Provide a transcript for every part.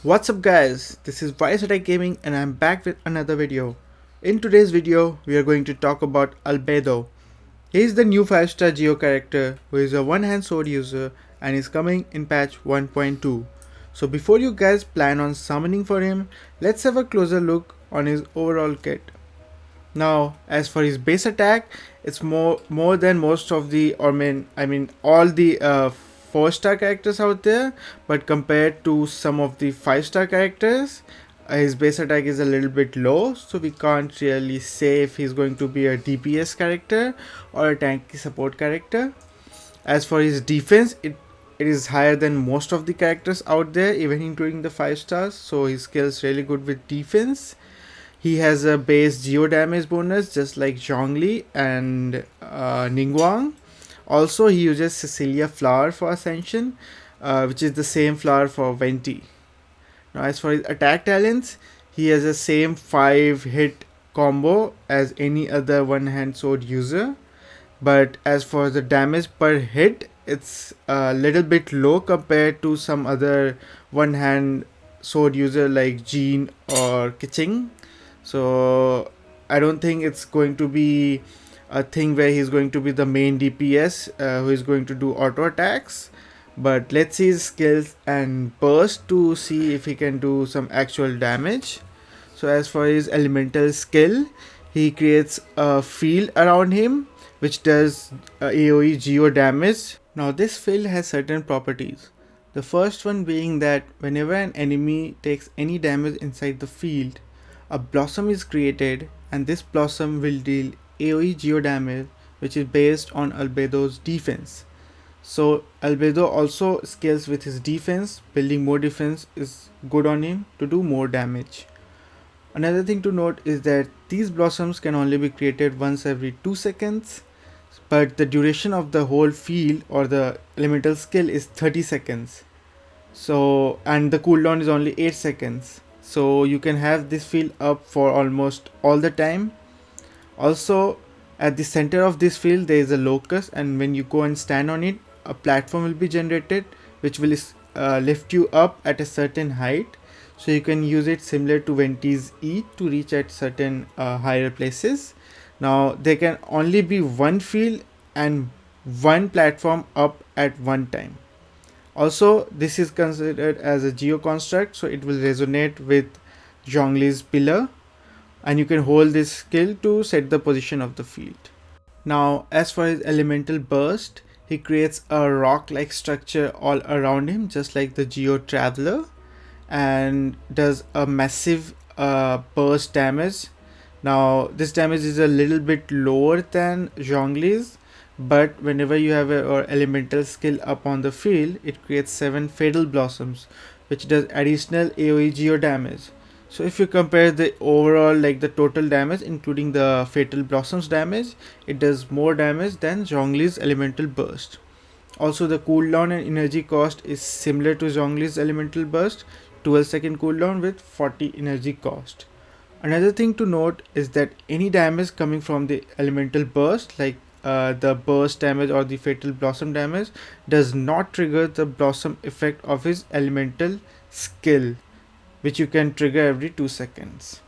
What's up guys, this is Attack Gaming and I'm back with another video. In today's video, we are going to talk about Albedo. He is the new 5-star Geo character who is a one-hand sword user and is coming in patch 1.2. So before you guys plan on summoning for him, let's have a closer look on his overall kit. Now, as for his base attack, it's more than most of the, all the 4-star characters out there. But compared to some of the 5-star characters, his base attack is a little bit low. So we can't really say if he's going to be a DPS character or a tanky support character. As for his defense, it is higher than most of the characters out there, even including the 5 stars. So his skill is really good with defense. He has a base geo damage bonus just like Zhongli and Ningguang. Also, he uses Cecilia flower for Ascension, which is the same flower for Venti. Now, as for his attack talents, he has the same 5 hit combo as any other one-hand sword user. But as for the damage per hit, it's a little bit low compared to some other one-hand sword user like Jean or Kiching. So I don't think it's going to be a thing where he's going to be the main DPS who is going to do auto attacks. But let's see his skills and burst to see if he can do some actual damage. So as for his elemental skill, he creates a field around him which does AoE geo damage. Now this field has certain properties. The first one being that whenever an enemy takes any damage inside the field, a blossom is created and this blossom will deal AoE geo damage, which is based on Albedo's defense. So Albedo also scales with his defense. Building more defense is good on him to do more damage. Another thing to note is that these blossoms can only be created once every 2 seconds, but the duration of the whole field or the elemental skill is 30 seconds. So, and the cooldown is only 8 seconds. So you can have this field up for almost all the time. Also, at the center of this field there is a locus, and when you go and stand on it, a platform will be generated which will lift you up at a certain height. So you can use it similar to Venti's E to reach at certain higher places. Now there can only be one field and one platform up at one time. Also, this is considered as a geo construct, so it will resonate with Zhongli's pillar, and you can hold this skill to set the position of the field. Now, as for his elemental burst, he creates a rock-like structure all around him, just like the Geo Traveler, and does a massive burst damage. Now, this damage is a little bit lower than Zhongli's, but whenever you have a elemental skill up on the field, it creates 7 fatal blossoms which does additional AoE geo damage. So if you compare the overall, like the total damage including the fatal blossoms damage, it does more damage than Zhongli's elemental burst. Also, the cooldown and energy cost is similar to Zhongli's elemental burst, 12-second cooldown with 40 energy cost. Another thing to note is that any damage coming from the elemental burst, like the burst damage or the fatal blossom damage, does not trigger the blossom effect of his elemental skill, which you can trigger every 2 seconds.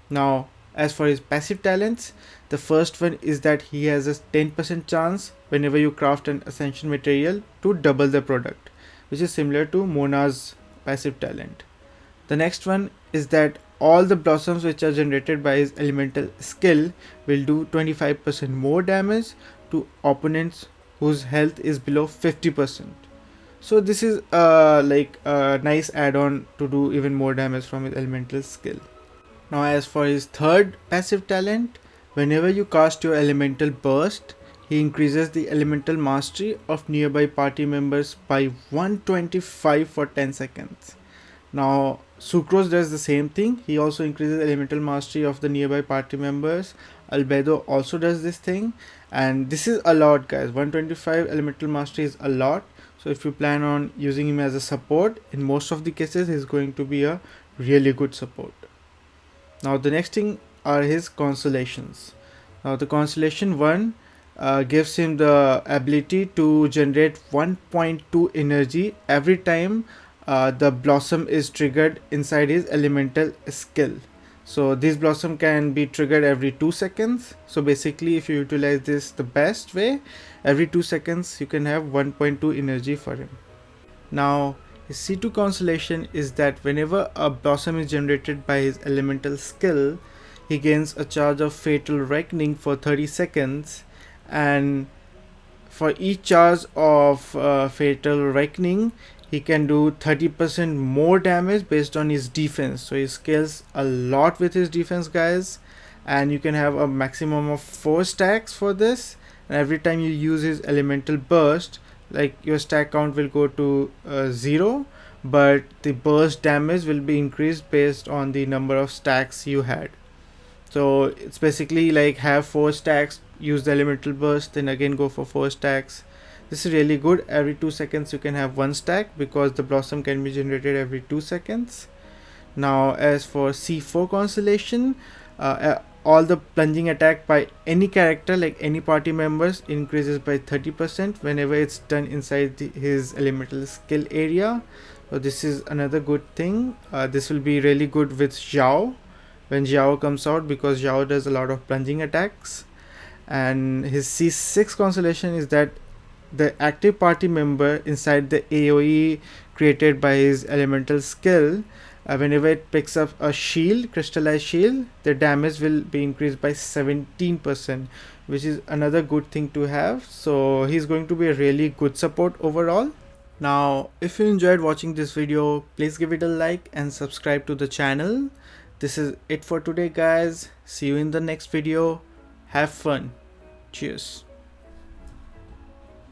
Now, as for his passive talents, the first one is that he has a 10% chance whenever you craft an ascension material to double the product, which is similar to Mona's passive talent. The next one is that all the blossoms which are generated by his elemental skill will do 25% more damage to opponents whose health is below 50%. So this is like a nice add-on to do even more damage from his elemental skill. Now as for his third passive talent, whenever you cast your elemental burst, he increases the elemental mastery of nearby party members by 125 for 10 seconds. Now Sucrose does the same thing. He also increases elemental mastery of the nearby party members. Albedo also does this thing, and this is a lot guys. 125 elemental mastery is a lot. So if you plan on using him as a support, in most of the cases he's going to be a really good support. Now the next thing are his constellations. Now the constellation 1 gives him the ability to generate 1.2 energy every time the blossom is triggered inside his elemental skill. So this blossom can be triggered every 2 seconds. So basically, if you utilize this the best way, every 2 seconds you can have 1.2 energy for him. Now his C2 constellation is that whenever a blossom is generated by his elemental skill, he gains a charge of Fatal Reckoning for 30 seconds, and for each charge of Fatal Reckoning, he can do 30% more damage based on his defense. So he scales a lot with his defense, guys, and you can have a maximum of 4 stacks for this. And every time you use his elemental burst, like your stack count will go to 0, but the burst damage will be increased based on the number of stacks you had. So it's basically like have 4 stacks, use the elemental burst, then again go for 4 stacks. This is really good. Every 2 seconds you can have 1 stack because the blossom can be generated every 2 seconds. Now as for C4 constellation, all the plunging attack by any character, like any party members, increases by 30% whenever it's done inside his elemental skill area. So this is another good thing. This will be really good with Xiao when Xiao comes out, because Xiao does a lot of plunging attacks. And his C6 constellation is that the active party member inside the AoE created by his elemental skill, whenever it picks up a shield, crystallized shield, the damage will be increased by 17%, which is another good thing to have. So he's going to be a really good support overall. Now if you enjoyed watching this video, please give it a like and subscribe to the channel. This is it for today, guys. See you in the next video. Have fun. Cheers.